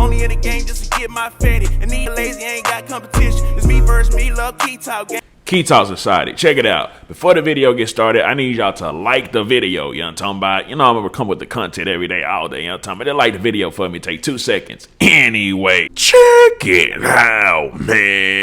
Only in the game just to get my fatty. And these lazy ain't got competition. It's me versus me, love Key Talk game. Key Talk Society, check it out. Before the video gets started, I need y'all to like the video. You know what I'm talking about? You know I'm gonna come with the content every day, all day. You know what I'm talking about? Then like the video for me, take 2 seconds. Anyway, check it out, man.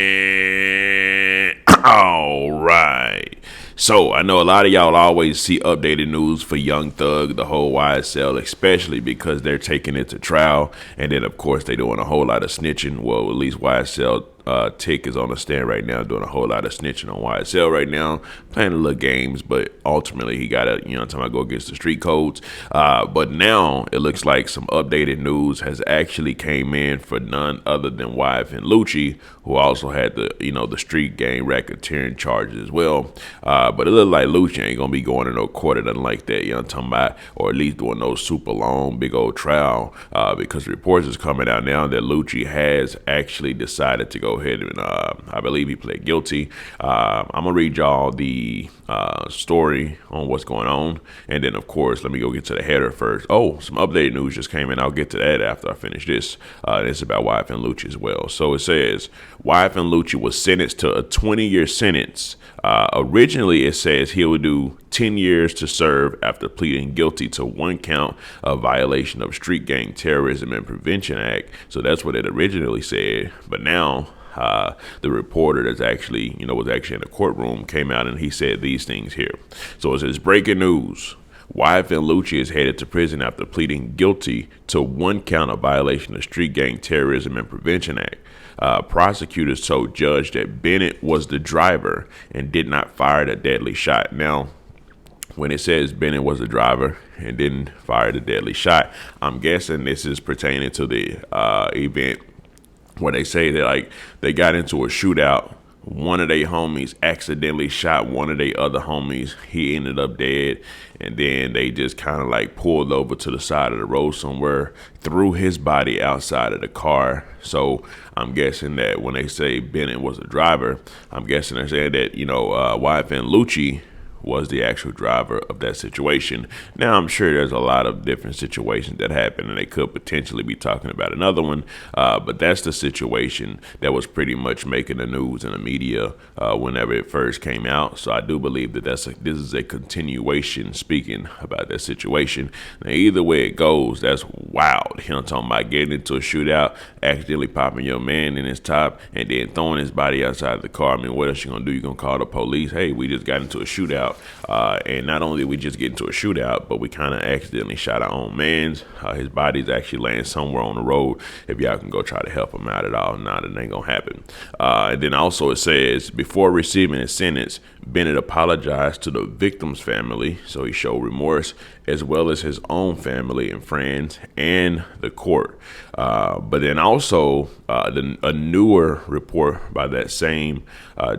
All right. So I know a lot of y'all always see updated news for Young Thug, the whole YSL, especially because they're taking it to trial. And then, of course, they're doing a whole lot of snitching. Well, at least YSL Tick is on the stand right now doing a whole lot of snitching on YSL right now, playing a little games, but ultimately he got to, you know, time I go against the street codes. But now it looks like some updated news has actually came in for none other than YFN Lucci, who also had the, you know, the street gang racketeering charges as well. But it looks like Luchi ain't gonna be going to no court or nothing like that, you know what I'm talking about, or at least doing no super long, big old trial, because reports is coming out now that Luchi has actually decided to go ahead and I believe he pled guilty. I'm gonna read y'all the story on what's going on, and then of course let me go get to the header first. Oh, some updated news just came in. I'll get to that after I finish this. It's about YFN Lucci as well. So it says YFN Lucci was sentenced to a 20-year sentence. Originally it says he would do 10 years to serve after pleading guilty to 1 count of violation of Street Gang Terrorism and Prevention Act. So that's what it originally said, but now the reporter that's actually, you know, was actually in the courtroom came out and he said these things here. So it says, breaking news. YFN Lucci is headed to prison after pleading guilty to 1 count of violation of Street Gang Terrorism and Prevention Act. Prosecutors told judge that Bennett was the driver and did not fire the deadly shot. Now, when it says Bennett was the driver and didn't fire the deadly shot, I'm guessing this is pertaining to the event where they say that like they got into a shootout. One of their homies accidentally shot one of their other homies. He ended up dead. And then they just kind of like pulled over to the side of the road somewhere, threw his body outside of the car. So I'm guessing that when they say Bennett was a driver, I'm guessing they're saying that, you know, YFN Lucci was the actual driver of that situation. Now, I'm sure there's a lot of different situations that happen, and they could potentially be talking about another one, but that's the situation that was pretty much making the news in the media whenever it first came out. So I do believe that this is a continuation speaking about that situation. Now, either way it goes, that's wild. You know what I'm talking about? Getting into a shootout, accidentally popping your man in his top, and then throwing his body outside of the car. I mean, what else you gonna do? You gonna call the police? Hey, we just got into a shootout. And not only did we just get into a shootout, but we kind of accidentally shot our own man's. His body's actually laying somewhere on the road. If y'all can go try to help him out at all, nah, that ain't gonna happen. And then also it says, before receiving his sentence, Bennett apologized to the victim's family, so he showed remorse, as well as his own family and friends and the court. But then also a newer report by that same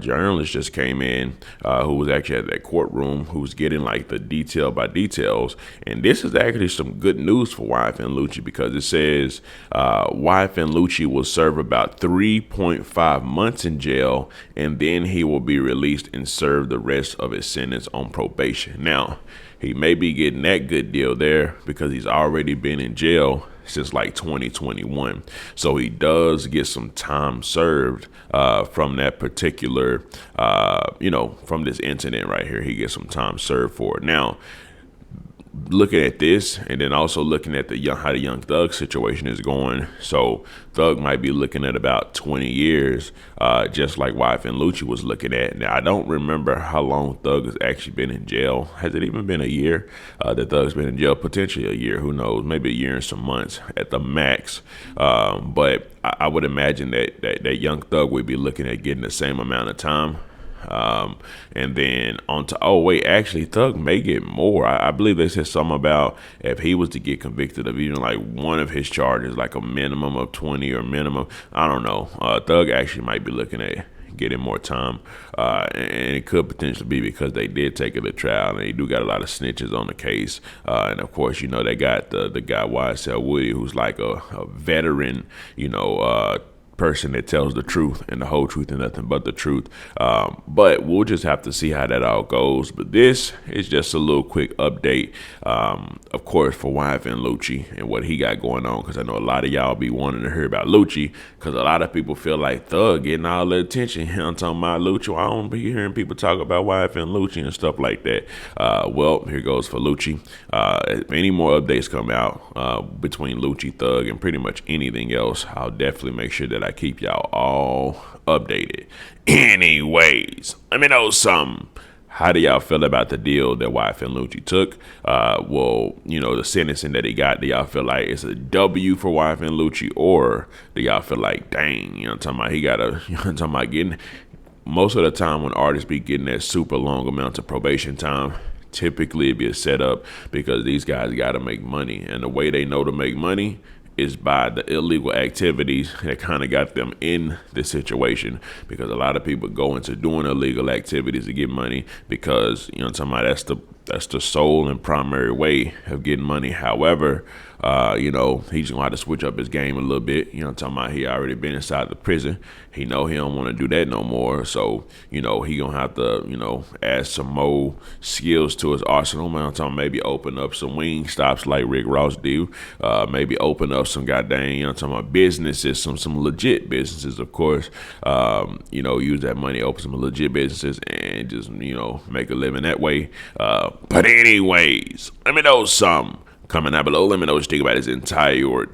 journalist just came in, who was actually at that courtroom, who was getting like the detail by details. And this is actually some good news for YFN Lucci, because it says YFN Lucci will serve about 3.5 months in jail, and then he will be released and serve the rest of his sentence on probation. Now, he may be getting that good deal there because he's already been in jail since like 2021. So he does get some time served from that particular, you know, from this incident right here. He gets some time served for it. Now, looking at this, and then also looking at how the Young Thug situation is going, so Thug might be looking at about 20 years, just like YFN Lucci was looking at. Now, I don't remember how long Thug has actually been in jail. Has it even been a year that Thug's been in jail? Potentially a year, who knows, maybe a year and some months at the max. But I would imagine that Young Thug would be looking at getting the same amount of time. And then on to, oh wait, actually Thug may get more. I believe they said something about if he was to get convicted of even like one of his charges, like a minimum of 20 or minimum, I don't know. Thug actually might be looking at getting more time, and it could potentially be because they did take it to trial, and they do got a lot of snitches on the case, and of course, you know, they got the guy YSL Woody, who's like a veteran, you know, person that tells the truth and the whole truth and nothing but the truth. But we'll just have to see how that all goes. But this is just a little quick update, of course, for YFN Lucci and what he got going on, because I know a lot of y'all be wanting to hear about Luchi, because a lot of people feel like Thug getting all the attention. I'm talking about Luchi. I don't be hearing people talk about YFN Lucci and stuff like that. Well, here goes for Luchi. If any more updates come out between Luchi, Thug, and pretty much anything else, I'll definitely make sure that I keep y'all all updated. Anyways, let me know something. How do y'all feel about the deal that YFN Lucci took? Well, you know, the sentencing that he got, do y'all feel like it's a W for YFN Lucci, or do y'all feel like, dang, you know what I'm talking about, he got a, you know what I'm talking about, getting, most of the time when artists be getting that super long amount of probation time, typically it'd be a setup, because these guys got to make money, and the way they know to make money is by the illegal activities that kind of got them in this situation, because a lot of people go into doing illegal activities to get money, because, you know what I'm talking about, that's the sole and primary way of getting money. However, you know, he's gonna have to switch up his game a little bit. You know what I'm talking about, he already been inside the prison. He know he don't want to do that no more. So, you know, he gonna have to, you know, add some more skills to his arsenal. Man, I'm talking maybe open up some wing stops like Rick Ross do. Maybe open up some goddamn, you know what I'm talking about, businesses, some legit businesses, of course. You know, use that money, open some legit businesses, and just, you know, make a living that way. But anyways, let me know something. Comment down below. Let me know what you think about this entire ordeal.